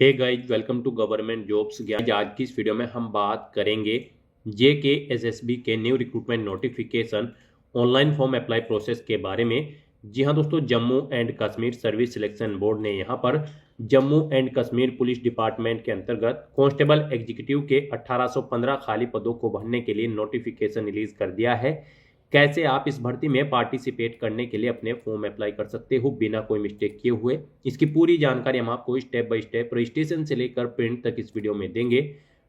Hey guys, welcome to government jobs Gyan. आज की इस वीडियो में हम बात करेंगे JKSSB के new recruitment notification online form apply process के बारे में। जी हाँ दोस्तों, Jammu and Kashmir service selection board ने यहाँ पर Jammu and Kashmir police department के अंतर्गत कांस्टेबल एग्जीक्यूटिव के 1815 खाली पदों को भरने के लिए नोटिफिकेशन रिलीज कर दिया है। कैसे आप इस भर्ती में पार्टिसिपेट करने के लिए अपने फॉर्म अप्लाई कर सकते हो बिना कोई मिस्टेक किए हुए, इसकी पूरी जानकारी हम आपको स्टेप बाय स्टेप रजिस्ट्रेशन से लेकर प्रिंट तक इस वीडियो में देंगे।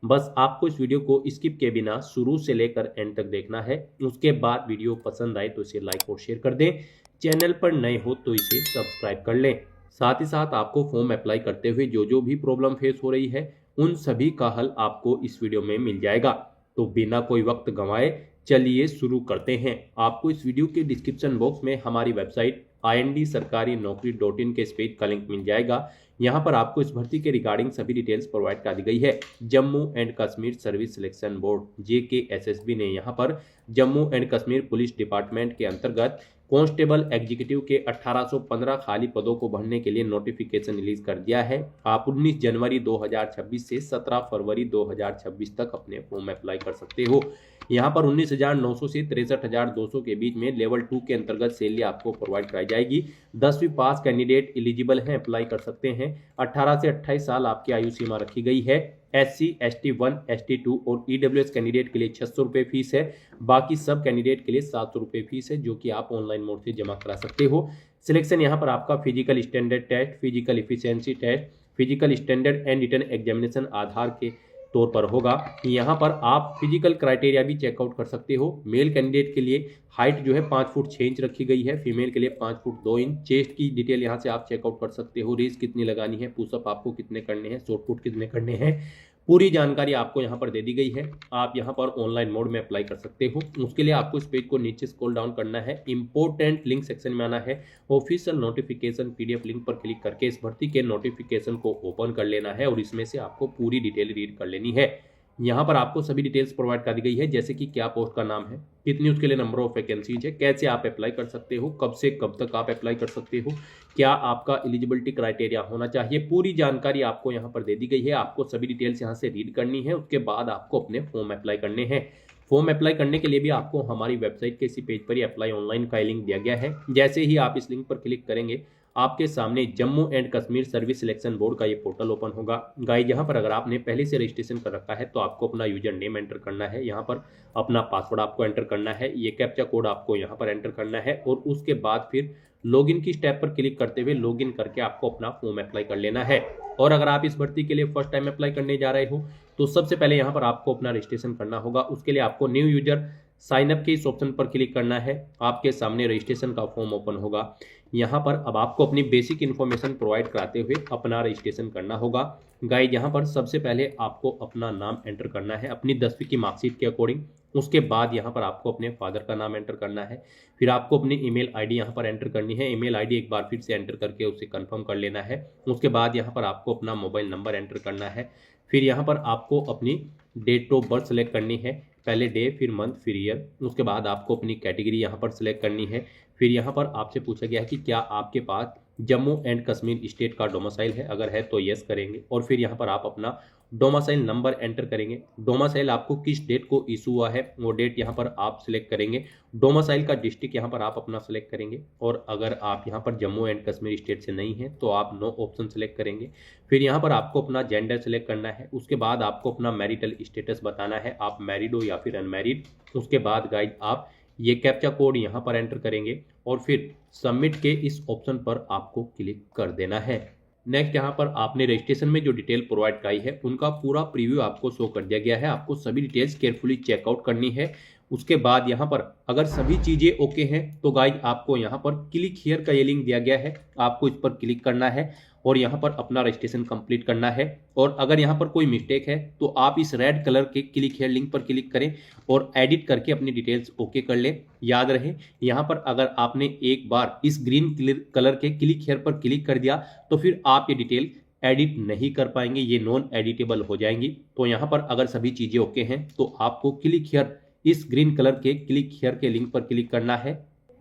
बस आपको इस वीडियो को स्किप के बिना शुरू से लेकर एंड तक देखना है। उसके बाद वीडियो पसंद आए तो इसे लाइक और शेयर कर दें। चैनल पर नए हो तो इसे सब्सक्राइब कर लें। साथ ही साथ आपको फॉर्म अप्लाई करते हुए जो जो भी प्रॉब्लम फेस हो रही है उन सभी का हल आपको इस वीडियो में मिल जाएगा। तो बिना कोई वक्त गंवाए चलिए शुरू करते हैं। आपको इस वीडियो के डिस्क्रिप्शन बॉक्स में हमारी वेबसाइट IND-sarkari-naukri.in के इस पेज का लिंक मिल जाएगा। यहाँ पर आपको इस भर्ती के रिगार्डिंग सभी डिटेल्स प्रोवाइड कर दी गई है। Jammu and Kashmir service selection board JKSSB ने यहाँ पर Jammu and Kashmir police department के अंतर्गत कांस्टेबल एग्जीक्यूटिव के 1815 खाली पदों को भरने के लिए नोटिफिकेशन रिलीज कर दिया है। आप 19 जनवरी 2026 से 17 फरवरी 2026 तक अपने फॉर्म अप्लाई कर सकते हो। यहाँ पर 19,900 से 63,200 के बीच में लेवल 2 के अंतर्गत सैलरी आपको प्रोवाइड कराई जाएगी। 10वीं पास कैंडिडेट एलिजिबल हैं, अप्लाई कर सकते हैं। 18 से 28 साल आपकी आयु सीमा रखी गई है। SC, ST1, ST2 और EWS कैंडिडेट के लिए 600 रुपये फीस है। बाकी सब कैंडिडेट के लिए 700 रुपये फीस है, जो कि आप ऑनलाइन मोड से जमा करा सकते हो। सिलेक्शन यहाँ पर आपका physical standard test, physical efficiency test, physical standard and written examination आधार के तौर पर होगा। यहाँ पर आप फिजिकल क्राइटेरिया भी चेकआउट कर सकते हो। मेल कैंडिडेट के लिए हाइट जो है 5 फुट 6 इंच रखी गई है, फीमेल के लिए 5 फुट 2 इंच। चेस्ट की डिटेल यहाँ से आप चेकआउट कर सकते हो। रेस कितनी लगानी है, पुशअप आपको कितने करने हैं, शॉर्टपुट कितने करने हैं, पूरी जानकारी आपको यहाँ पर दे दी गई है। आप यहाँ पर ऑनलाइन मोड में अप्लाई कर सकते हो। उसके लिए आपको इस पेज को नीचे स्क्रॉल डाउन करना है, इंपॉर्टेंट लिंक सेक्शन में आना है, ऑफिशियल नोटिफिकेशन PDF लिंक पर क्लिक करके इस भर्ती के नोटिफिकेशन को ओपन कर लेना है और इसमें से आपको पूरी डिटेल रीड कर लेनी है। यहाँ पर आपको सभी डिटेल्स प्रोवाइड कर दी गई है, जैसे कि क्या पोस्ट का नाम है, कितनी उसके लिए नंबर ऑफ वैकेंसीज है, कैसे आप अप्लाई कर सकते हो, कब से कब तक आप अप्लाई कर सकते हो, क्या आपका एलिजिबिलिटी क्राइटेरिया होना चाहिए, पूरी जानकारी आपको यहाँ पर दे दी गई है। आपको सभी डिटेल्स यहाँ से रीड करनी है। उसके बाद आपको अपने फॉर्म अप्लाई करने हैं। फॉर्म अप्लाई करने के लिए भी आपको हमारी वेबसाइट के इसी पेज पर ही अप्लाई ऑनलाइन का लिंक दिया गया है। जैसे ही आप इस लिंक पर क्लिक करेंगे आपके सामने Jammu and Kashmir service selection board का ये पोर्टल ओपन होगा। गाइस, यहाँ पर अगर आपने पहले से रजिस्ट्रेशन कर रखा है तो आपको अपना यूजर नेम एंटर करना है, यहाँ पर अपना पासवर्ड आपको एंटर करना है, ये कैप्चा कोड आपको यहाँ पर एंटर करना है और उसके बाद फिर लॉगिन की स्टेप पर क्लिक करते हुए लॉगिन करके आपको अपना फॉर्म अप्लाई कर लेना है। और अगर आप इस भर्ती के लिए फर्स्ट टाइम अप्लाई करने जा रहे हो तो सबसे पहले यहाँ पर आपको अपना रजिस्ट्रेशन करना होगा। उसके लिए आपको न्यू यूजर साइन अप के इस ऑप्शन पर क्लिक करना है। आपके सामने रजिस्ट्रेशन का फॉर्म ओपन होगा। यहाँ पर अब आपको अपनी बेसिक इन्फॉर्मेशन प्रोवाइड कराते हुए अपना रजिस्ट्रेशन करना होगा। गाइड, यहाँ पर सबसे पहले आपको अपना नाम एंटर करना है अपनी 10वीं की मार्कशीट के अकॉर्डिंग। उसके बाद यहाँ पर आपको अपने फादर का नाम एंटर करना है। फिर आपको अपनी ईमेल आईडी यहाँ पर एंटर करनी है। ईमेल आईडी एक बार फिर से एंटर करके उसे कंफर्म कर लेना है। उसके बाद यहाँ पर आपको अपना मोबाइल नंबर एंटर करना है। फिर यहाँ पर आपको अपनी डेट ऑफ बर्थ सेलेक्ट करनी है, पहले डे फिर मंथ फिर ईयर। उसके बाद आपको अपनी कैटेगरी यहाँ पर सिलेक्ट करनी है। फिर यहाँ पर आपसे पूछा गया है कि क्या आपके पास जम्मू एंड कश्मीर स्टेट का डोमिसाइल है, अगर है तो यस करेंगे। और फिर यहाँ पर आप अपना डोमिसाइल नंबर एंटर करेंगे। डोमिसाइल आपको किस डेट को इशू हुआ है वो डेट यहाँ पर आप सिलेक्ट करेंगे। डोमिसाइल का डिस्ट्रिक्ट यहाँ पर आप अपना सेलेक्ट करेंगे। और अगर आप यहाँ पर जम्मू एंड कश्मीर स्टेट से नहीं है तो आप नो ऑप्शन सेलेक्ट करेंगे। फिर यहाँ पर आपको अपना जेंडर सेलेक्ट करना है। उसके बाद आपको अपना मैरिटल स्टेटस बताना है, आप मैरिड हो या फिर अनमैरिड। उसके बाद गाइड आप ये कैप्चा कोड यहाँ पर एंटर करेंगे और फिर सबमिट के इस ऑप्शन पर आपको क्लिक कर देना है। नेक्स्ट यहाँ पर आपने रजिस्ट्रेशन में जो डिटेल प्रोवाइड कराई है उनका पूरा प्रीव्यू आपको शो कर दिया गया है। आपको सभी डिटेल्स केयरफुली चेकआउट करनी है। उसके बाद यहाँ पर अगर सभी चीज़ें ओके हैं तो गाइड आपको यहाँ पर क्लिक हियर का ये लिंक दिया गया है, आपको इस पर क्लिक करना है और यहाँ पर अपना रजिस्ट्रेशन कंप्लीट करना है। और अगर यहाँ पर कोई मिस्टेक है तो आप इस रेड कलर के क्लिक हियर लिंक पर क्लिक करें और एडिट करके अपनी डिटेल्स ओके कर लें। याद रहे, यहाँ पर अगर आपने एक बार इस ग्रीन कलर के क्लिक हियर पर क्लिक कर दिया तो फिर आप ये डिटेल एडिट नहीं कर पाएंगे, ये नॉन एडिटेबल हो जाएंगी। तो यहाँ पर अगर सभी चीज़ें ओके हैं तो आपको क्लिक हियर इस ग्रीन कलर के क्लिक हियर के लिंक पर क्लिक करना है।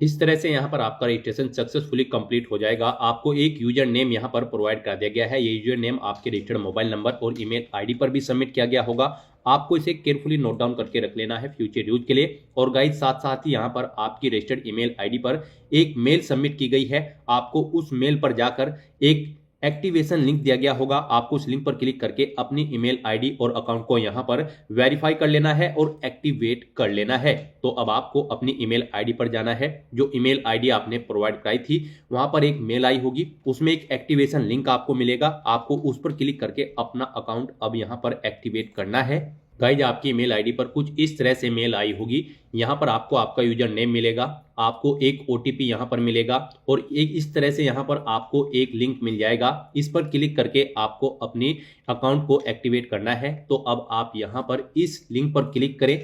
इस तरह से यहाँ पर आपका रजिस्ट्रेशन सक्सेसफुली कंप्लीट हो जाएगा। आपको एक यूजर नेम यहाँ पर प्रोवाइड कर दिया गया है। ये यूजर नेम आपके रजिस्टर्ड मोबाइल नंबर और ईमेल आईडी पर भी सबमिट किया गया होगा। आपको इसे केयरफुली नोट डाउन करके रख लेना है फ्यूचर यूज के लिए। और गाइस साथ साथ ही यहाँ पर आपकी रजिस्टर्ड ईमेल आईडी पर एक मेल सबमिट की गई है। आपको उस मेल पर जाकर एक एक्टिवेशन लिंक दिया गया होगा। आपको उस लिंक पर क्लिक करके अपनी ईमेल आईडी और अकाउंट को यहां पर वेरीफाई कर लेना है और एक्टिवेट कर लेना है। तो अब आपको अपनी ईमेल आईडी पर जाना है। जो ईमेल आईडी आपने प्रोवाइड कराई थी वहां पर एक मेल आई होगी, उसमें एक एक्टिवेशन लिंक आपको मिलेगा। आपको उस पर क्लिक करके अपना अकाउंट अब यहां पर एक्टिवेट करना है। गाइज आपकी ईमेल आईडी पर कुछ इस तरह से मेल आई होगी। यहाँ पर आपको आपका यूजर नेम मिलेगा, आपको एक ओटीपी यहाँ पर मिलेगा और एक इस तरह से यहाँ पर आपको एक लिंक मिल जाएगा। इस पर क्लिक करके आपको अपनी अकाउंट को एक्टिवेट करना है। तो अब आप यहाँ पर इस लिंक पर क्लिक करें,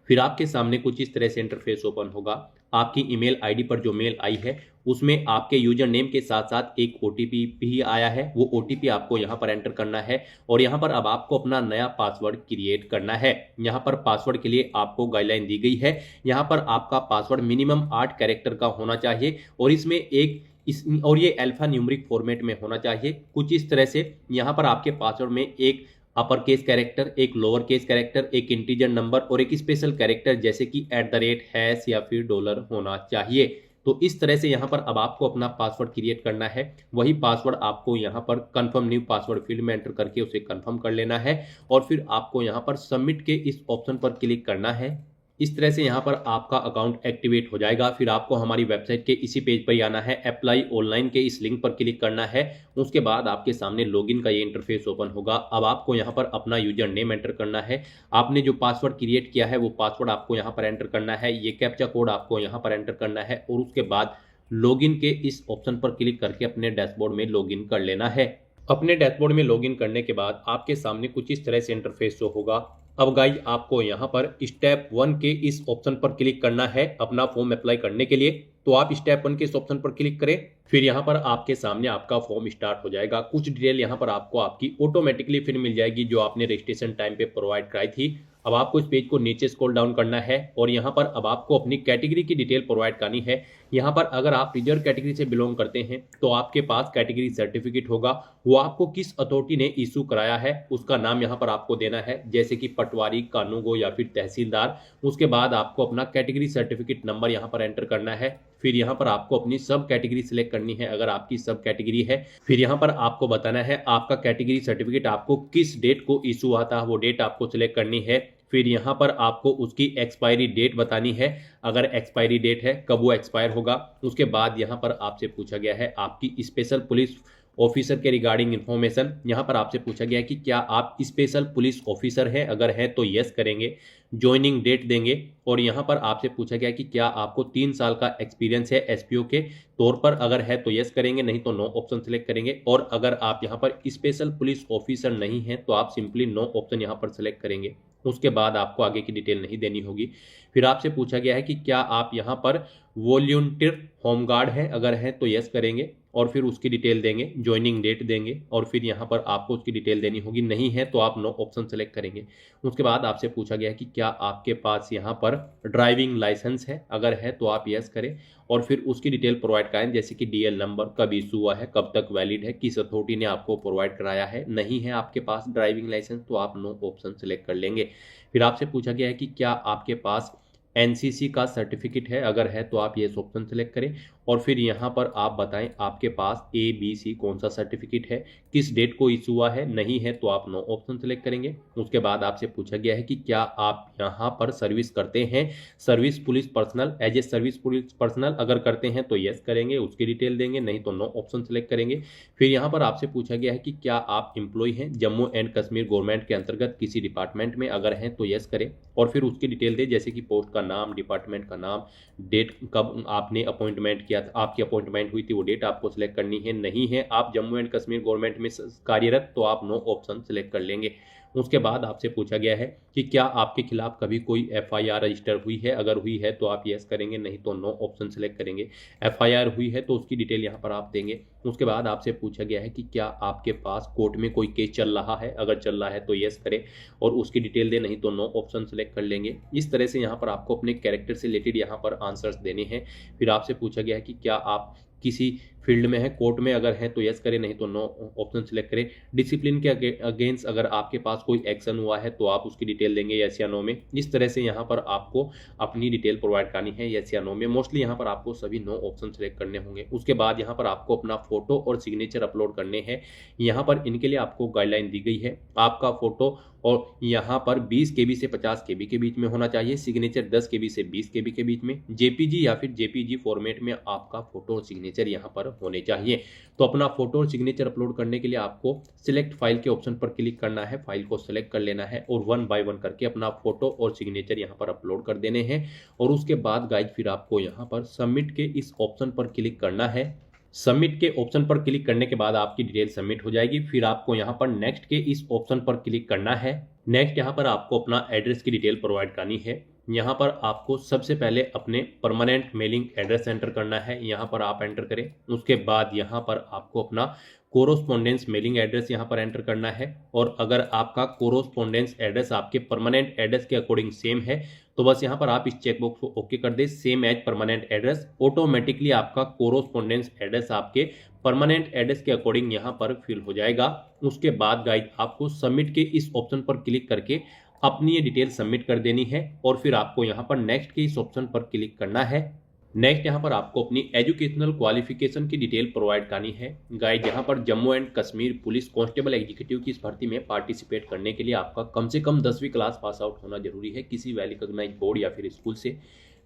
फिर आपके सामने कुछ इस तरह से इंटरफेस ओपन होगा। आपकी ईमेल आईडी पर जो मेल आई है उसमें आपके यूजर नेम के साथ साथ एक ओटीपी भी आया है। वो ओटीपी आपको यहाँ पर एंटर करना है और यहाँ पर अब आपको अपना नया पासवर्ड क्रिएट करना है। यहाँ पर पासवर्ड के लिए आपको गाइडलाइन दी गई है। यहाँ पर आपका पासवर्ड मिनिमम 8 कैरेक्टर का होना चाहिए और इसमें ये अल्फा न्यूमेरिक फॉर्मेट में होना चाहिए। कुछ इस तरह से यहाँ पर आपके पासवर्ड में एक अपर केस कैरेक्टर, एक लोअर केस कैरेक्टर, एक इंटीजर नंबर और एक स्पेशल कैरेक्टर जैसे कि @ या फिर डॉलर होना चाहिए। तो इस तरह से यहाँ पर अब आपको अपना पासवर्ड क्रिएट करना है। वही पासवर्ड आपको यहाँ पर कंफर्म न्यू पासवर्ड फील्ड में एंटर करके उसे कंफर्म कर लेना है और फिर आपको यहाँ पर सबमिट के इस ऑप्शन पर क्लिक करना है। इस तरह से यहाँ पर आपका अकाउंट एक्टिवेट हो जाएगा। फिर आपको हमारी वेबसाइट के इसी पेज पर आना है, अप्लाई ऑनलाइन के इस लिंक पर क्लिक करना है। उसके बाद आपके सामने लॉगिन का ये इंटरफेस ओपन होगा। अब आपको यहाँ पर अपना यूजर नेम एंटर करना है। आपने जो पासवर्ड क्रिएट किया है वो पासवर्ड आपको यहाँ पर एंटर करना है। ये कैप्चा कोड आपको यहाँ पर एंटर करना है और उसके बाद लॉगिन के इस ऑप्शन पर क्लिक करके अपने डैशबोर्ड में लॉगिन कर लेना है। अपने डैशबोर्ड में लॉगिन करने के बाद आपके सामने कुछ इस तरह से इंटरफेस शो होगा। अब गाइज आपको यहाँ पर स्टेप 1 के इस ऑप्शन पर क्लिक करना है अपना फॉर्म अप्लाई करने के लिए। तो आप स्टेप 1 के इस ऑप्शन पर क्लिक करें, फिर यहाँ पर आपके सामने आपका फॉर्म स्टार्ट हो जाएगा। कुछ डिटेल यहाँ पर आपको आपकी ऑटोमेटिकली फिर मिल जाएगी जो आपने रजिस्ट्रेशन टाइम पे प्रोवाइड कराई थी। अब आपको इस पेज को नीचे स्क्रॉल डाउन करना है और यहाँ पर अब आपको अपनी कैटेगरी की डिटेल प्रोवाइड करनी है। यहाँ पर अगर आप रिजर्व कैटेगरी से बिलोंग करते हैं तो आपके पास कैटेगरी सर्टिफिकेट होगा, वो आपको किस अथॉरिटी ने इशू कराया है उसका नाम यहाँ पर आपको देना है, जैसे कि पटवारी, कानूगो या फिर तहसीलदार। उसके बाद आपको अपना कैटेगरी सर्टिफिकेट नंबर यहाँ पर एंटर करना है। फिर यहाँ पर आपको अपनी सब कैटेगरी सिलेक्ट करनी है अगर आपकी सब कैटेगरी है। फिर यहाँ पर आपको बताना है आपका कैटेगरी सर्टिफिकेट आपको किस डेट को इशू हुआ था, वो डेट आपको सिलेक्ट करनी है। फिर यहाँ पर आपको उसकी एक्सपायरी डेट बतानी है, अगर एक्सपायरी डेट है कब वो एक्सपायर होगा। उसके बाद यहाँ पर आपसे पूछा गया है आपकी स्पेशल पुलिस ऑफिसर के रिगार्डिंग इन्फॉर्मेशन। यहाँ पर आपसे पूछा गया है कि क्या आप स्पेशल पुलिस ऑफिसर हैं, अगर हैं तो यस करेंगे, ज्वाइनिंग डेट देंगे। और यहाँ पर आपसे पूछा गया कि क्या आपको 3 साल का एक्सपीरियंस है एसपीओ के तौर पर, अगर है तो यस करेंगे, नहीं तो नो ऑप्शन सेलेक्ट करेंगे। और अगर आप यहाँ पर स्पेशल पुलिस ऑफिसर नहीं हैं तो आप सिंपली नो ऑप्शन यहाँ पर सेलेक्ट करेंगे। उसके बाद आपको आगे की डिटेल नहीं देनी होगी। फिर आपसे पूछा गया है कि क्या आप यहाँ पर वॉलंटियर होमगार्ड हैं, अगर हैं तो यस करेंगे और फिर उसकी डिटेल देंगे, ज्वाइनिंग डेट देंगे और फिर यहाँ पर आपको उसकी डिटेल देनी होगी, नहीं है तो आप नो ऑप्शन सेलेक्ट करेंगे। उसके बाद आपसे पूछा गया है कि क्या आपके पास यहाँ पर ड्राइविंग लाइसेंस है, अगर है तो आप यस करें और फिर उसकी डिटेल प्रोवाइड करें, जैसे कि डीएल नंबर कब इशू हुआ है, कब तक वैलिड है, किस अथॉरिटी ने आपको प्रोवाइड कराया है। नहीं है आपके पास ड्राइविंग लाइसेंस तो आप नो ऑप्शन सेलेक्ट कर लेंगे। फिर आपसे पूछा गया है कि क्या आपके पास एनसीसी का सर्टिफिकेट है, अगर है तो आप ये ऑप्शन सेलेक्ट करें और फिर यहाँ पर आप बताएं आपके पास ABC कौन सा सर्टिफिकेट है, किस डेट को इशू हुआ है, नहीं है तो आप नो ऑप्शन सेलेक्ट करेंगे। उसके बाद आपसे पूछा गया है कि क्या आप यहाँ पर सर्विस करते हैं, service police personnel, as a service police personnel, अगर करते हैं तो यस करेंगे, उसकी डिटेल देंगे, नहीं तो नो ऑप्शन सेलेक्ट करेंगे। फिर यहाँ पर आपसे पूछा गया है कि क्या आप एम्प्लॉय हैं जम्मू एंड कश्मीर गवर्नमेंट के अंतर्गत किसी डिपार्टमेंट में, अगर हैं तो यस करें और फिर उसकी डिटेल दें, जैसे कि पोस्ट का नाम, डिपार्टमेंट का नाम, डेट कब आपने अपॉइंटमेंट किया था, आपकी अपॉइंटमेंट हुई थी वो डेट आपको सिलेक्ट करनी है। नहीं है आप जम्मू एंड कश्मीर गवर्नमेंट में कार्यरत तो आप नो ऑप्शन सिलेक्ट कर लेंगे। उसके बाद आपसे पूछा गया है कि क्या आपके खिलाफ कभी कोई एफआईआर रजिस्टर हुई है, अगर हुई है तो आप यस करेंगे, नहीं तो नो ऑप्शन सेलेक्ट करेंगे। एफआईआर हुई है तो उसकी डिटेल यहाँ पर आप देंगे। उसके बाद आपसे पूछा गया है कि क्या आपके पास कोर्ट में कोई केस चल रहा है, अगर चल रहा है तो यस करें और उसकी डिटेल दे, नहीं तो नो ऑप्शन सेलेक्ट कर लेंगे। इस तरह से यहाँ पर आपको अपने कैरेक्टर से रिलेटेड यहाँ पर आंसर्स देने हैं। फिर आपसे पूछा गया है कि क्या आप किसी फील्ड में है, कोर्ट में अगर है तो यस करें, नहीं तो नो ऑप्शन सेलेक्ट करें। डिसिप्लिन के अगेंस्ट अगर आपके पास कोई एक्शन हुआ है तो आप उसकी डिटेल देंगे यस या नो में। इस तरह से यहाँ पर आपको अपनी डिटेल प्रोवाइड करनी है यस या नो में। मोस्टली यहाँ पर आपको सभी नो ऑप्शन सेलेक्ट करने होंगे। उसके बाद यहाँ पर आपको अपना फोटो और सिग्नेचर अपलोड करने हैं। यहाँ पर इनके लिए आपको गाइडलाइन दी गई है। आपका फोटो और यहाँ पर 20 KB से 50 KB के बीच में होना चाहिए। सिग्नेचर 10 KB से 20 KB के बीच में। जेपीजी या फिर जेपीजी फॉर्मेट में आपका फोटो और सिग्नेचर यहाँ पर होने चाहिए। तो अपना फोटो और सिग्नेचर अपलोड करने के लिए आपको सिलेक्ट फाइल के ऑप्शन पर क्लिक करना है, फाइल को सिलेक्ट कर लेना है और 1 बाय 1 करके अपना फोटो और सिग्नेचर यहाँ पर अपलोड कर देने हैं। और उसके बाद गाइज फिर आपको यहाँ पर सबमिट के इस ऑप्शन पर क्लिक करना है। सबमिट के ऑप्शन पर क्लिक करने के बाद आपकी डिटेल सबमिट हो जाएगी। फिर आपको यहाँ पर नेक्स्ट के इस ऑप्शन पर क्लिक करना है। नेक्स्ट यहाँ पर आपको अपना एड्रेस की डिटेल प्रोवाइड करनी है। यहाँ पर आपको सबसे पहले अपने परमानेंट मेलिंग एड्रेस एंटर करना है, यहाँ पर आप एंटर करें। उसके बाद यहाँ पर आपको अपना कोरोस्पोंडेंस मेलिंग एड्रेस यहाँ पर एंटर करना है। और अगर आपका कोरोस्पोंडेंस एड्रेस आपके परमानेंट एड्रेस के अकॉर्डिंग सेम है तो बस यहाँ पर आप इस चेकबॉक्स को ओके कर दें, same as permanent address. Automatically आपका कोरोस्पोंडेंस एड्रेस आपके परमानेंट एड्रेस के अकॉर्डिंग यहाँ पर फिल हो जाएगा। उसके बाद गाइड आपको सबमिट के इस ऑप्शन पर क्लिक करके अपनी ये डिटेल सबमिट कर देनी है। और फिर आपको यहाँ पर नेक्स्ट के इस ऑप्शन पर क्लिक करना है। नेक्स्ट यहाँ पर आपको अपनी एजुकेशनल क्वालिफिकेशन की डिटेल प्रोवाइड करनी है। गाइड यहाँ पर Jammu and Kashmir police constable executive की इस भर्ती में पार्टिसिपेट करने के लिए आपका कम से कम 10वीं क्लास पास आउट होना जरूरी है किसी वेल रिकॉग्नाइज्ड बोर्ड या फिर स्कूल से।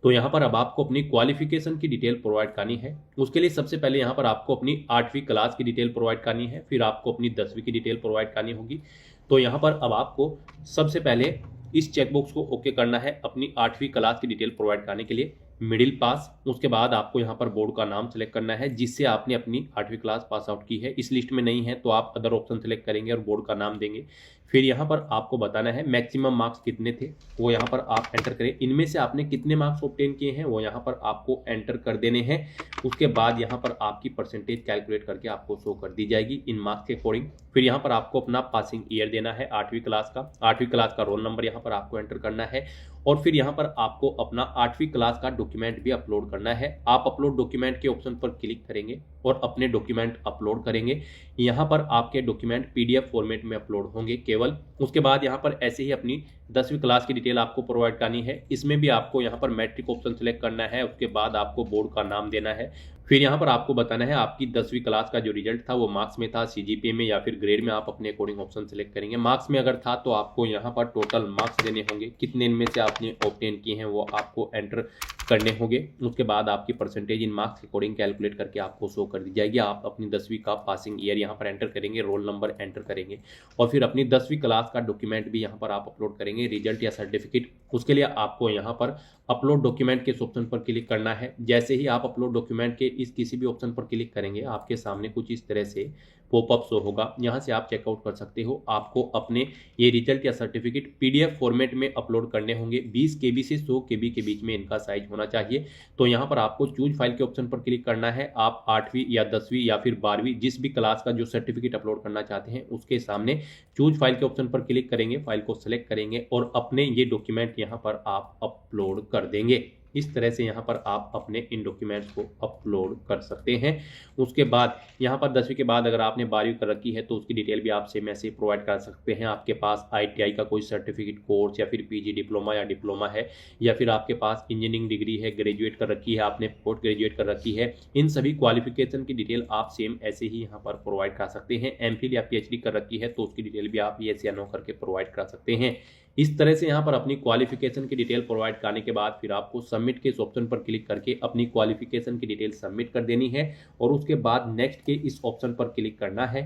तो यहाँ पर अब आपको अपनी क्वालिफिकेशन की डिटेल प्रोवाइड करनी है। उसके लिए सबसे पहले यहाँ पर आपको अपनी 8वीं क्लास की डिटेल प्रोवाइड करनी है, फिर आपको अपनी 10वीं की डिटेल प्रोवाइड करनी होगी। तो यहाँ पर अब आपको सबसे पहले इस चेकबॉक्स को ओके करना है अपनी 8वीं क्लास की डिटेल प्रोवाइड करने के लिए, मिडिल पास। उसके बाद आपको यहाँ पर बोर्ड का नाम सेलेक्ट करना है जिससे आपने अपनी 8वीं क्लास पास आउट की है। इस लिस्ट में नहीं है तो आप अदर ऑप्शन सेलेक्ट करेंगे और बोर्ड का नाम देंगे। फिर यहाँ पर आपको बताना है मैक्सिमम मार्क्स कितने थे, वो यहाँ पर आप एंटर करें। इनमें से आपने कितने मार्क्स ऑब्टेन किए हैं वो यहाँ पर आपको एंटर कर देने हैं। उसके बाद यहाँ पर आपकी परसेंटेज कैलकुलेट करके आपको शो कर दी जाएगी इन मार्क्स के अकॉर्डिंग। फिर यहाँ पर आपको अपना पासिंग ईयर देना है 8वीं क्लास का, 8वीं क्लास का रोल नंबर यहाँ पर आपको एंटर करना है। और फिर यहाँ पर आपको अपना 8वीं क्लास का डॉक्यूमेंट भी अपलोड करना है। आप अपलोड डॉक्यूमेंट के ऑप्शन पर क्लिक करेंगे और अपने डॉक्यूमेंट अपलोड करेंगे। यहाँ पर आपके डॉक्यूमेंट PDF फॉर्मेट में अपलोड होंगे केवल। उसके बाद यहाँ पर ऐसे ही अपनी 10वीं क्लास की डिटेल आपको प्रोवाइड करनी है। इसमें भी आपको यहाँ पर मैट्रिक ऑप्शन सेलेक्ट करना है। उसके बाद आपको बोर्ड का नाम देना है। फिर यहाँ पर आपको बताना है आपकी 10वीं क्लास का जो रिजल्ट था वो मार्क्स में था, CGPA में या फिर ग्रेड में, आप अपने अकॉर्डिंग ऑप्शन सेलेक्ट करेंगे। मार्क्स में अगर था तो आपको यहाँ पर टोटल मार्क्स देने होंगे, कितने इनमें से आपने ऑब्टेन किए हैं वो आपको एंटर करने होंगे। उसके बाद आपकी परसेंटेज इन मार्क्स के अकॉर्डिंग कैलकुलेट करके आपको शो कर दी जाएगी। आप अपनी 10वीं का पासिंग ईयर यहाँ पर एंटर करेंगे, रोल नंबर एंटर करेंगे और फिर अपनी 10वीं क्लास का डॉक्यूमेंट भी यहाँ पर आप अपलोड करेंगे, रिजल्ट या सर्टिफिकेट। उसके लिए आपको यहाँ पर अपलोड डॉक्यूमेंट के ऑप्शन पर क्लिक करना है। जैसे ही आप अपलोड डॉक्यूमेंट के इस किसी भी ऑप्शन पर क्लिक करेंगे आपके सामने कुछ इस तरह से पॉपअप शो होगा। यहाँ से आप चेकआउट कर सकते हो। आपको अपने ये रिजल्ट या सर्टिफिकेट PDF फॉर्मेट में अपलोड करने होंगे। 20 KB से 100 KB के बीच में इनका साइज होना चाहिए। तो यहाँ पर आपको चूज फाइल के ऑप्शन पर क्लिक करना है। आप 8वीं या 10वीं या फिर 12वीं जिस भी क्लास का जो सर्टिफिकेट अपलोड करना चाहते हैं उसके सामने चूज फाइल के ऑप्शन पर क्लिक करेंगे, फाइल को सेलेक्ट करेंगे और अपने ये डॉक्यूमेंट यहाँ पर आप अपलोड कर देंगे। इस तरह से यहाँ पर आप अपने इन डॉक्यूमेंट्स को अपलोड कर सकते हैं। उसके बाद यहाँ पर 10वीं के बाद अगर आपने 12वीं कर रखी है तो उसकी डिटेल भी आप सेम ऐसे प्रोवाइड कर सकते हैं। आपके पास ITI का कोई सर्टिफिकेट कोर्स या फिर PG डिप्लोमा या डिप्लोमा है या फिर आपके पास इंजीनियरिंग डिग्री है, ग्रेजुएट कर रखी है, आपने पोस्ट ग्रेजुएट कर रखी है, इन सभी क्वालिफिकेशन की डिटेल आप सेम ऐसे ही यहाँ पर प्रोवाइड कर सकते हैं। MPhil या PhD कर रखी है तो उसकी डिटेल भी आप येस या नो करके प्रोवाइड कर सकते हैं। इस तरह से यहाँ पर अपनी क्वालिफिकेशन की डिटेल प्रोवाइड करने के बाद फिर आपको सबमिट के इस ऑप्शन पर क्लिक करके अपनी क्वालिफिकेशन की डिटेल सबमिट कर देनी है और उसके बाद नेक्स्ट के इस ऑप्शन पर क्लिक करना है।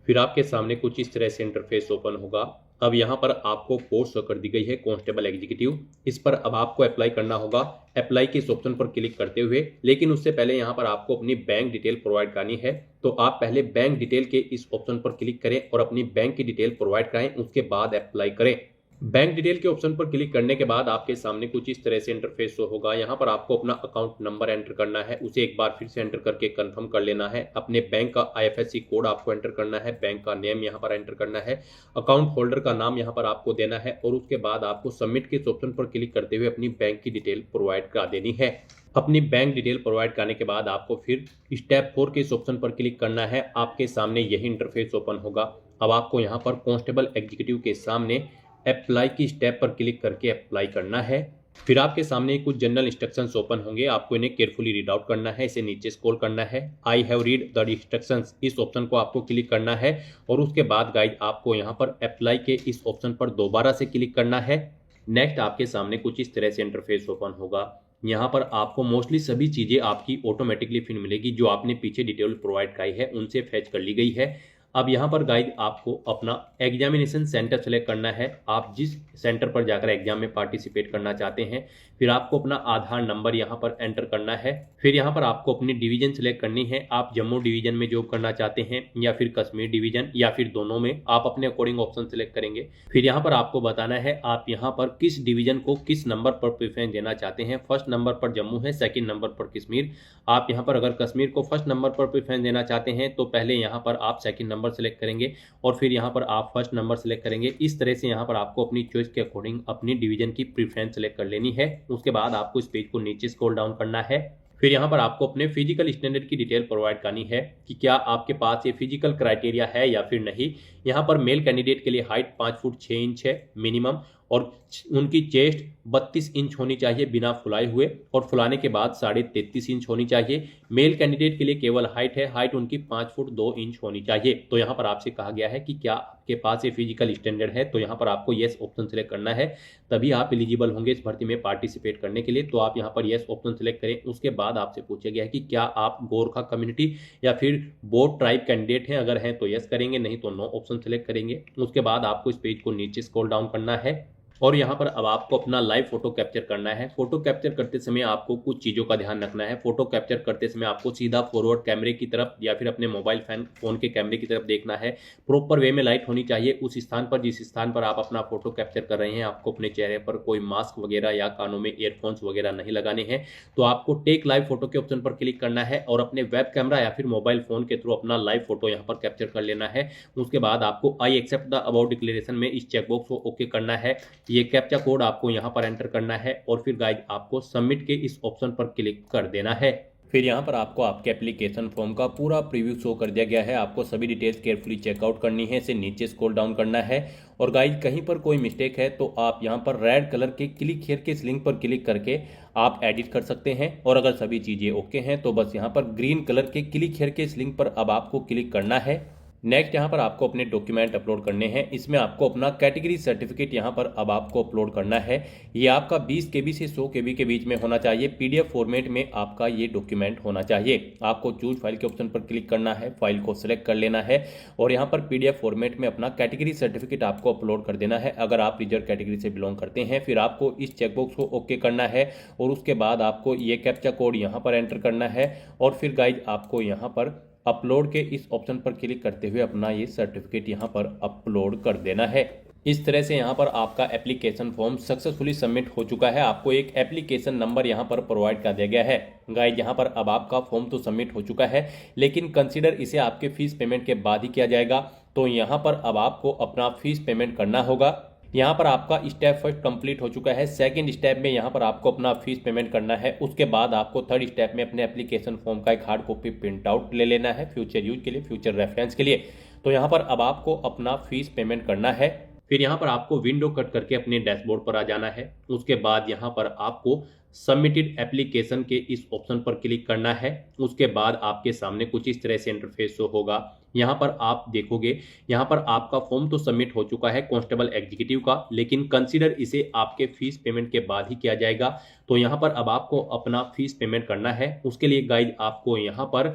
फिर आपके सामने कुछ इस तरह से इंटरफेस ओपन होगा। अब यहाँ पर आपको पोस्ट शो कर दी गई है कांस्टेबल एग्जीक्यूटिव। इस पर अब आपको अप्लाई करना होगा। अप्लाई के इस ऑप्शन पर क्लिक करते हुए, लेकिन उससे पहले यहाँ पर आपको अपनी बैंक डिटेल प्रोवाइड करनी है। तो आप पहले बैंक डिटेल के इस ऑप्शन पर क्लिक करें और अपनी बैंक की डिटेल प्रोवाइड कराएं, उसके बाद अप्लाई करें। बैंक डिटेल के ऑप्शन पर क्लिक करने के बाद आपके सामने कुछ इस तरह से इंटरफेस शो होगा। यहाँ पर आपको अपना अकाउंट नंबर एंटर करना है, उसे एक बार फिर से एंटर करके कंफर्म कर लेना है। अपने बैंक का IFSC कोड आपको एंटर करना है, बैंक का नेम यहाँ पर एंटर करना है, अकाउंट होल्डर का नाम यहाँ पर आपको देना है और उसके बाद आपको सबमिट के इस ऑप्शन पर क्लिक करते हुए अपनी बैंक की डिटेल प्रोवाइड करा देनी है। अपनी बैंक डिटेल प्रोवाइड करने के बाद आपको फिर स्टेप 4 के इस ऑप्शन पर क्लिक करना है। आपके सामने यही इंटरफेस ओपन होगा। अब आपको यहाँ पर कांस्टेबल एग्जीक्यूटिव के सामने अप्लाई की स्टेप पर क्लिक करके अप्लाई करना है। फिर आपके सामने कुछ जनरल इंस्ट्रक्शंस ओपन होंगे, आपको इन्हें केयरफुली रीड आउट करना है। इसे नीचे स्क्रॉल करना है, I have read the instructions, इस ऑप्शन को आपको क्लिक करना है और उसके बाद गाइड आपको यहाँ पर अप्लाई के इस ऑप्शन पर दोबारा से क्लिक करना है। नेक्स्ट आपके सामने कुछ इस तरह से इंटरफेस ओपन होगा। यहाँ पर आपको मोस्टली सभी चीज़ें आपकी ऑटोमेटिकली फिर मिलेगी, जो आपने पीछे डिटेल प्रोवाइड कराई है उनसे फैच कर ली गई है। अब यहाँ पर गाइड आपको अपना एग्जामिनेशन सेंटर सेलेक्ट करना है, आप जिस सेंटर पर जाकर एग्जाम में पार्टिसिपेट करना चाहते हैं। फिर आपको अपना आधार नंबर यहाँ पर एंटर करना है। फिर यहाँ पर आपको अपनी डिवीजन सेलेक्ट करनी है, आप जम्मू डिवीजन में जॉब करना चाहते हैं या फिर कश्मीर डिवीजन या फिर दोनों में, आप अपने अकॉर्डिंग ऑप्शन सेलेक्ट करेंगे। फिर यहाँ पर आपको बताना है आप यहाँ पर किस डिवीजन को किस नंबर पर प्रेफरेंस देना चाहते हैं। फर्स्ट नंबर पर जम्मू है, सेकंड नंबर पर कश्मीर। आप यहाँ पर अगर कश्मीर को फर्स्ट नंबर पर प्रेफरेंस देना चाहते हैं तो पहले यहाँ पर आप सेकंड नंबर सेलेक्ट करेंगे और फिर यहाँ पर आप फर्स्ट नंबर सेलेक्ट करेंगे। इस तरह से यहाँ पर आपको अपनी चॉइस के अकॉर्डिंग अपनी डिवीजन की प्रेफरेंस सेलेक्ट कर लेनी है। उसके बाद आपको इस पेज को नीचे स्क्रॉल डाउन करना है। फिर यहाँ पर आपको अपने फिजिकल स्टैंडर्ड की डिटेल प्रोवाइड करनी है कि क्या आपके पास ये फिजिकल क्राइटेरिया है या फिर नहीं। यहाँ पर मेल कैंडिडेट के लिए हाइट 5 फुट 6 इंच है मिनिमम और उनकी चेस्ट 32 इंच होनी चाहिए बिना फुलाए हुए और फुलाने के बाद 33.5 इंच होनी चाहिए। मेल कैंडिडेट के लिए केवल हाइट है, हाइट उनकी 5 फुट 2 इंच होनी चाहिए। तो यहाँ पर आपसे कहा गया है कि क्या आपके पास ये फिजिकल स्टैंडर्ड है, तो यहाँ पर आपको येस ऑप्शन सेलेक्ट करना है, तभी आप एलिजिबल होंगे इस भर्ती में पार्टिसिपेट करने के लिए। तो आप यहाँ पर येस ऑप्शन सेलेक्ट करें। उसके बाद आपसे पूछा गया है कि क्या आप गोरखा कम्युनिटी या फिर बोट ट्राइब कैंडिडेट हैं, अगर हैं तो येस करेंगे, नहीं तो नो ऑप्शन सेलेक्ट करेंगे। उसके बाद आपको इस पेज को नीचे स्क्रॉल डाउन करना है और यहाँ पर अब आपको अपना लाइव फोटो कैप्चर करना है। फोटो कैप्चर करते समय आपको कुछ चीज़ों का ध्यान रखना है। फोटो कैप्चर करते समय आपको सीधा फॉरवर्ड कैमरे की तरफ या फिर अपने मोबाइल फोन के कैमरे की तरफ देखना है। प्रॉपर वे में लाइट होनी चाहिए उस स्थान पर जिस स्थान पर आप अपना फोटो कैप्चर कर रहे हैं। आपको अपने चेहरे पर कोई मास्क वगैरह या कानों में ईयरफोन्स वगैरह नहीं लगाने हैं। तो आपको टेक लाइव फोटो के ऑप्शन पर क्लिक करना है और अपने वेब कैमरा या फिर मोबाइल फोन के थ्रू अपना लाइव फोटो यहाँ पर कैप्चर कर लेना है। उसके बाद आपको I accept the about declaration में इस चेकबॉक्स को ओके करना है। ये कैप्चा कोड आपको यहां पर एंटर करना है और फिर गाइड आपको सबमिट के इस ऑप्शन पर क्लिक कर देना है। फिर यहां पर आपको आपके एप्लीकेशन फॉर्म का पूरा प्रीव्यू शो कर दिया गया है। आपको सभी डिटेल्स केयरफुली चेकआउट करनी है, इसे नीचे स्क्रॉल डाउन करना है और गाइड कहीं पर कोई मिस्टेक है तो आप यहां पर रेड कलर के क्लिक हियर के इस लिंक पर क्लिक करके आप एडिट कर सकते हैं। और अगर सभी चीज़ें ओके हैं तो बस यहाँ पर ग्रीन कलर के क्लिक हियर के इस लिंक पर अब आपको क्लिक करना है। नेक्स्ट यहाँ पर आपको अपने डॉक्यूमेंट अपलोड करने हैं। इसमें आपको अपना कैटेगरी सर्टिफिकेट यहाँ पर अब आपको अपलोड करना है। ये आपका 20 KB से 100 KB के बीच में होना चाहिए। PDF फॉर्मेट में आपका ये डॉक्यूमेंट होना चाहिए। आपको चूज फाइल के ऑप्शन पर क्लिक करना है, फाइल को सिलेक्ट कर लेना है और यहाँ पर PDF फॉर्मेट में अपना कैटेगरी सर्टिफिकेट आपको अपलोड कर देना है अगर आप रिजर्व कैटेगरी से बिलोंग करते हैं। फिर आपको इस चेकबॉक्स को ओके करना है और उसके बाद आपको ये कैप्चा कोड यहाँ पर एंटर करना है और फिर गाइज आपको यहाँ पर अपलोड के इस ऑप्शन पर क्लिक करते हुए अपना ये सर्टिफिकेट यहाँ पर अपलोड कर देना है। इस तरह से यहाँ पर आपका एप्लीकेशन फॉर्म सक्सेसफुली सबमिट हो चुका है। आपको एक एप्लीकेशन नंबर यहाँ पर प्रोवाइड कर दिया गया है। गाइड यहाँ पर अब आपका फॉर्म तो सबमिट हो चुका है, लेकिन कंसीडर इसे आपके फीस पेमेंट के बाद ही किया जाएगा। तो यहाँ पर अब आपको अपना फीस पेमेंट करना होगा। यहाँ पर आपका स्टेप फर्स्ट कंप्लीट हो चुका है। सेकंड स्टेप में यहाँ पर आपको अपना फीस पेमेंट करना है। उसके बाद आपको थर्ड स्टेप में अपने एप्लीकेशन फॉर्म का एक हार्ड कॉपी प्रिंट आउट ले लेना है फ्यूचर यूज के लिए, फ्यूचर रेफरेंस के लिए। तो यहाँ पर अब आपको अपना फीस पेमेंट करना है। फिर यहाँ पर आपको विंडो कट करके अपने डैशबोर्ड पर आ जाना है। उसके बाद यहाँ पर आपको सबमिटेड एप्लीकेशन के इस ऑप्शन पर क्लिक करना है। उसके बाद आपके सामने कुछ इस तरह से इंटरफेस शो होगा। यहाँ पर आप देखोगे यहाँ पर आपका फॉर्म तो सबमिट हो चुका है कांस्टेबल एग्जीक्यूटिव का, लेकिन कंसीडर इसे आपके फीस पेमेंट के बाद ही किया जाएगा। तो यहाँ पर अब आपको अपना फीस पेमेंट करना है। उसके लिए गाइड आपको यहाँ पर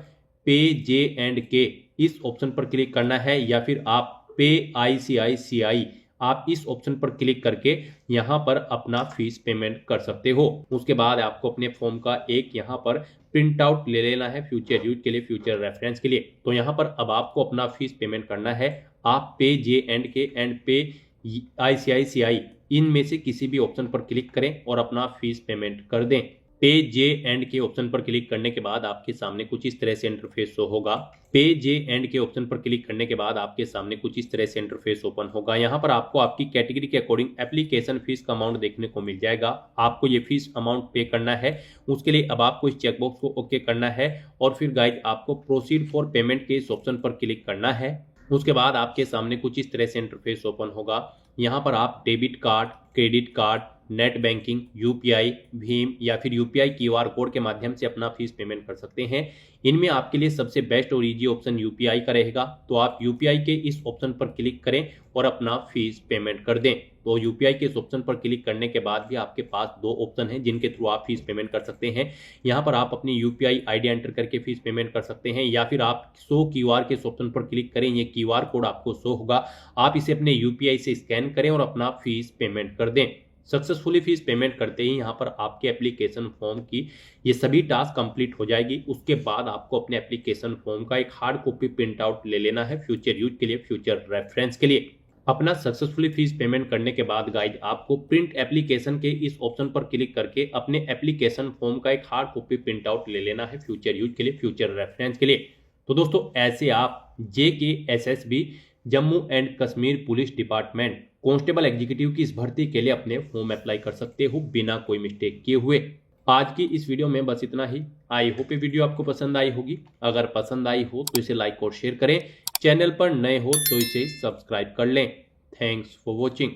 पे J&K इस ऑप्शन पर क्लिक करना है या फिर आप पे ICICI आप इस ऑप्शन पर क्लिक करके यहाँ पर अपना फीस पेमेंट कर सकते हो। उसके बाद आपको अपने फॉर्म का एक यहाँ पर प्रिंट आउट ले लेना है फ्यूचर यूज के लिए, फ्यूचर रेफरेंस के लिए। तो यहाँ पर अब आपको अपना फीस पेमेंट करना है। आप पे J&K एंड पे ICICI इनमें से किसी भी ऑप्शन पर क्लिक करें और अपना फीस पेमेंट कर दें। पे J&K ऑप्शन पर क्लिक करने के बाद आपके सामने कुछ इस तरह से इंटरफेस शो होगा। पे J&K ऑप्शन पर क्लिक करने के बाद आपके सामने कुछ इस तरह से इंटरफेस ओपन होगा। यहाँ पर आपको आपकी कैटेगरी के अकॉर्डिंग एप्लीकेशन फीस का अमाउंट देखने को मिल जाएगा। आपको ये फीस अमाउंट पे करना है। उसके लिए अब आपको इस चेकबॉक्स को ओके करना है और फिर गाइज आपको प्रोसीड फॉर पेमेंट के इस ऑप्शन पर क्लिक करना है। उसके बाद आपके सामने कुछ इस तरह से इंटरफेस ओपन होगा। यहाँ पर आप debit card, credit card, net banking, UPI, Bhim या फिर UPI QR कोड के माध्यम से अपना फीस पेमेंट कर सकते हैं। इनमें आपके लिए सबसे बेस्ट और इजी ऑप्शन UPI का रहेगा। तो आप UPI के इस ऑप्शन पर क्लिक करें और अपना फीस पेमेंट कर दें। तो UPI के इस ऑप्शन पर क्लिक करने के बाद भी आपके पास दो ऑप्शन हैं जिनके थ्रू आप फीस पेमेंट कर सकते हैं। यहाँ पर आप अपनी UPI ID एंटर करके फीस पेमेंट कर सकते हैं या फिर आप शो QR के इस ऑप्शन पर क्लिक करें। ये QR कोड आपको शो होगा, आप इसे अपने UPI से स्कैन करें और अपना फीस पेमेंट कर दें। सक्सेसफुली फीस पेमेंट करते ही यहाँ पर आपके एप्लीकेशन फॉर्म की ये सभी टास्क कंप्लीट हो जाएगी। उसके बाद आपको अपने एप्लीकेशन फॉर्म का एक हार्ड कॉपी प्रिंट आउट ले लेना है फ्यूचर यूज के लिए, फ्यूचर रेफरेंस के लिए। अपना सक्सेसफुली फीस पेमेंट करने के बाद गाइज आपको प्रिंट एप्लीकेशन के इस ऑप्शन पर क्लिक करके अपने एप्लीकेशन फॉर्म का एक हार्ड कॉपी प्रिंट आउट ले लेना है फ्यूचर यूज के लिए, फ्यूचर रेफरेंस के लिए। तो दोस्तों ऐसे आप JKSSB Jammu and Kashmir police department constable executive की इस भर्ती के लिए अपने फॉर्म अप्लाई कर सकते हो बिना कोई मिस्टेक किए हुए। आज की इस वीडियो में बस इतना ही। आई होप ये वीडियो आपको पसंद आई होगी। अगर पसंद आई हो तो इसे लाइक और शेयर करें। चैनल पर नए हो तो इसे सब्सक्राइब कर लें। Thanks for watching.